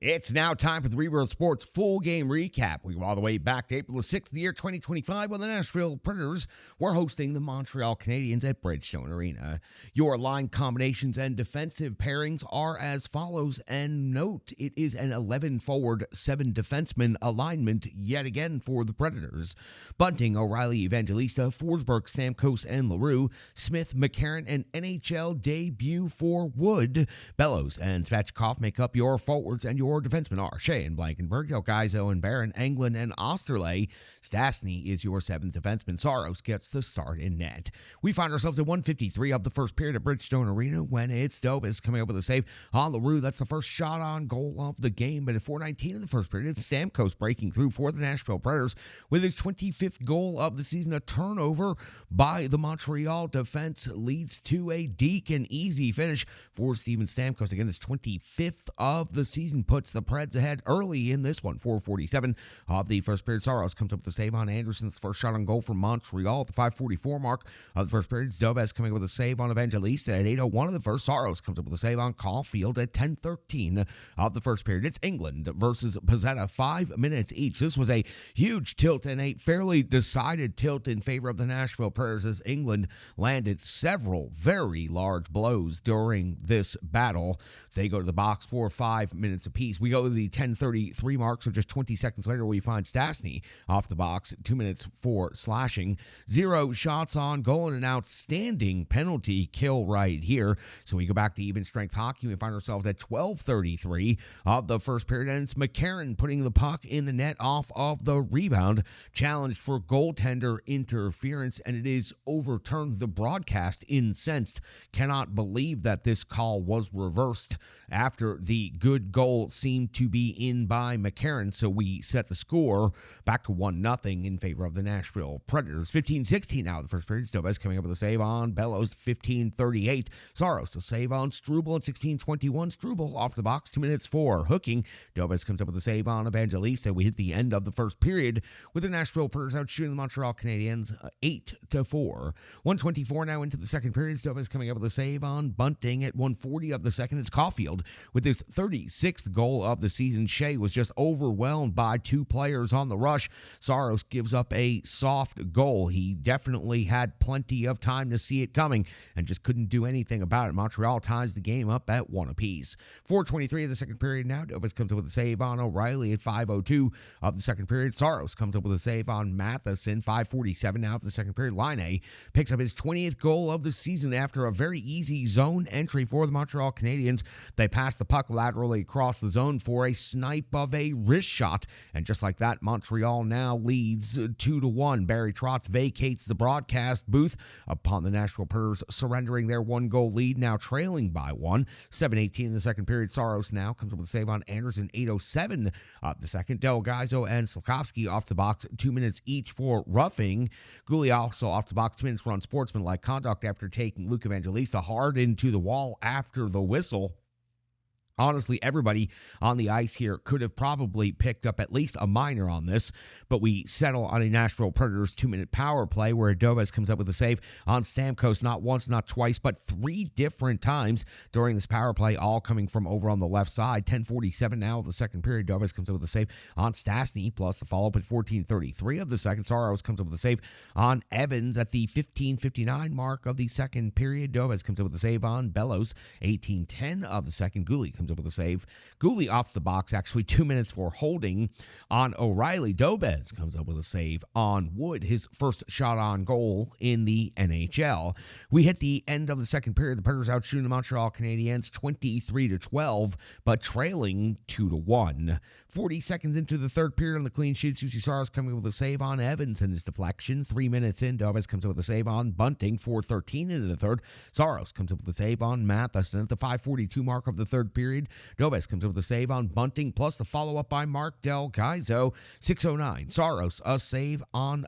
It's now time for the Reworld Sports full game recap. We go all the way back to April the 6th, the year 2025, when the Nashville Predators were hosting the Montreal Canadiens at Bridgestone Arena. Your line combinations and defensive pairings are as follows, and note it is an 11 forward, 7 defenseman alignment yet again for the Predators. Bunting, O'Reilly, Evangelista, Forsberg, Stamkos, and LaRue. Smith, McCarron, and NHL debut for Wood. Bellows and Svechkov make up your forwards, and your defensemen are Shea and Blankenberg, Del Gaizo and Barron, Englund and Osterley. Stastny is your 7th defenseman. Saros gets the start in net. We find ourselves at 1:53 of the first period at Bridgestone Arena when it's Dobis coming up with a save on LaRue. That's the first shot on goal of the game. But at 4:19 of the first period, it's Stamkos breaking through for the Nashville Predators with his 25th goal of the season. A turnover by the Montreal defense leads to a deke and easy finish for Steven Stamkos. Again, his 25th of the season puts the Preds ahead early in this one. 4:47 of the first period. Saros comes up with a save on Anderson's first shot on goal from Montreal at the 5:44 mark of the first period. Dobes coming with a save on Evangelista at 8:01 of the first. Saros comes up with a save on Caulfield at 10:13 of the first period. It's England versus Pizzetta, 5 minutes each. This was a huge tilt and a fairly decided tilt in favor of the Nashville Predators as England landed several very large blows during this battle. They go to the box for 5 minutes apiece. We go to the 10:33 mark, so just 20 seconds later we find Stastny off the box, 2 minutes for slashing. 0 shots on goal and an outstanding penalty kill right here. So we go back to even strength hockey. We find ourselves at 12:33 of the first period, and it's McCarron putting the puck in the net off of the rebound. Challenged for goaltender interference, and it is overturned. The broadcast incensed. Cannot believe that this call was reversed after the good goal seemed to be in by McCarron. So we set the score back to 1-0 in favor of the Nashville Predators. 15:16 now in the first period. Dobes coming up with a save on Bellows. 15:38. Saros a save on Struble at 16:21. Struble off the box, 2 minutes for hooking. Dobes comes up with a save on Evangelista. We hit the end of the first period with the Nashville Predators out shooting the Montreal Canadiens 8-4. 1:24 now into the second period. Dobes coming up with a save on Bunting at 1:40 of the second. It's Caulfield with his 36th goal of the season. Shea was just overwhelmed by 2 players on the rush. Saros gives up a soft goal. He definitely had plenty of time to see it coming and just couldn't do anything about it. Montreal ties the game up at 1 apiece. 4:23 of the second period now. Dobes comes up with a save on O'Reilly at 5:02 of the second period. Saros comes up with a save on Matheson. 5:47 now of the second period. Laine picks up his 20th goal of the season after a very easy zone entry for the Montreal Canadiens. They pass the puck laterally across the zone for a snipe of a wrist shot. And just like that, Montreal now leads 2-1. Barry Trotz vacates the broadcast booth upon the Nashville Predators surrendering their 1-goal lead, now trailing by 1. 7:18 in the second period. Saros now comes up with a save on Anderson. 8:07 the second. Del Gaizo and Slafkovsky off the box, 2 minutes each for roughing. Goulet also off the box, 2 minutes for unsportsmanlike conduct after taking Luke Evangelista hard into the wall after the whistle. Honestly, everybody on the ice here could have probably picked up at least a minor on this, but we settle on a Nashville Predators 2-minute power play where Dobes comes up with a save on Stamkos not once, not twice, but 3 different times during this power play, all coming from over on the left side. 10:47 now of the second period. Dobes comes up with a save on Stastny, plus the follow-up at 14:33 of the second. Saros comes up with a save on Evans at the 15:59 mark of the second period. Dobes comes up with a save on Bellows. 18:10 of the second. Goulet comes up with a save. Goulet off the box, actually 2 minutes for holding on O'Reilly. Dobes comes up with a save on Wood, his first shot on goal in the NHL. We hit the end of the second period. The Predators out shooting the Montreal Canadiens 23-12, but trailing 2-1. 40 seconds into the third period on the clean sheet, Susie Saros coming with a save on Evans and his deflection. 3 minutes in, Dobes comes up with a save on Bunting. 4:13 into the third. Saros comes up with a save on Matheson at the 5:42 mark of the third period. Dobes comes up with a save on Bunting, plus the follow-up by Mark Del Gaizo. 6:09. Saros a save on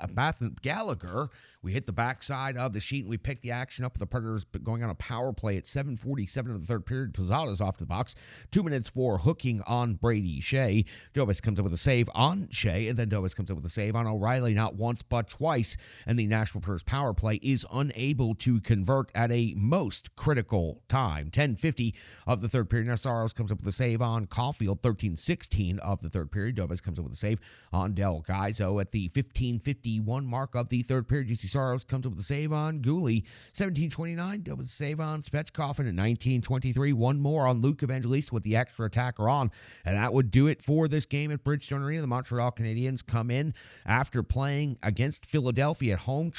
Gallagher We hit the backside of the sheet and we pick the action up with the Predators going on a power play at 7:47 of the third period. Posada's off to the box. 2 minutes for hooking on Brady Shea. Dobis comes up with a save on Shea, and then Dobis comes up with a save on O'Reilly, not once but twice. And the Nashville Predators power play is unable to convert at a most critical time. 10:50 of the third period. Now Saros comes up with a save on Caulfield. 13:16 of the third period. Dobis comes up with a save on Del Gaizo at the 15:51 mark of the third period. JC Saros comes up with a save on Gooley. 17:29. Dobis save on Svechkov, and at 19:23, one more on Luke Evangelista with the extra attacker on, and that would do it for this game at Bridgestone Arena. The Montreal Canadiens come in after playing against Philadelphia at home,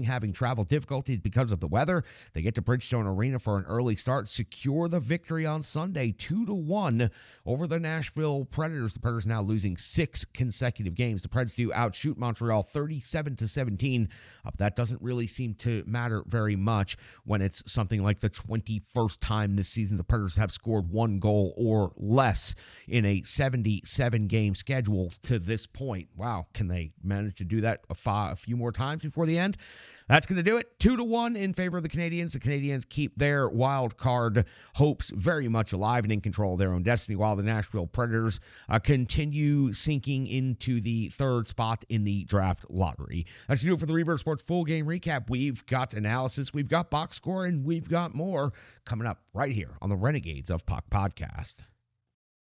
having travel difficulties because of the weather. They get to Bridgestone Arena for an early start, secure the victory on Sunday, 2-1 over the Nashville Predators. The Predators now losing 6 consecutive games. The Preds do outshoot Montreal 37-17. That doesn't really seem to matter very much when it's something like the 21st time this season the Predators have scored 1 goal or less in a 77-game schedule to this point. Wow, can they manage to do that a few more times before the end? That's going to do it. 2-1 in favor of the Canadiens. The Canadiens keep their wild card hopes very much alive and in control of their own destiny, while the Nashville Predators continue sinking into the 3rd spot in the draft lottery. That's going to do it for the Rebirth Sports Full Game Recap. We've got analysis, we've got box score, and we've got more coming up right here on the Renegades of Puck Podcast.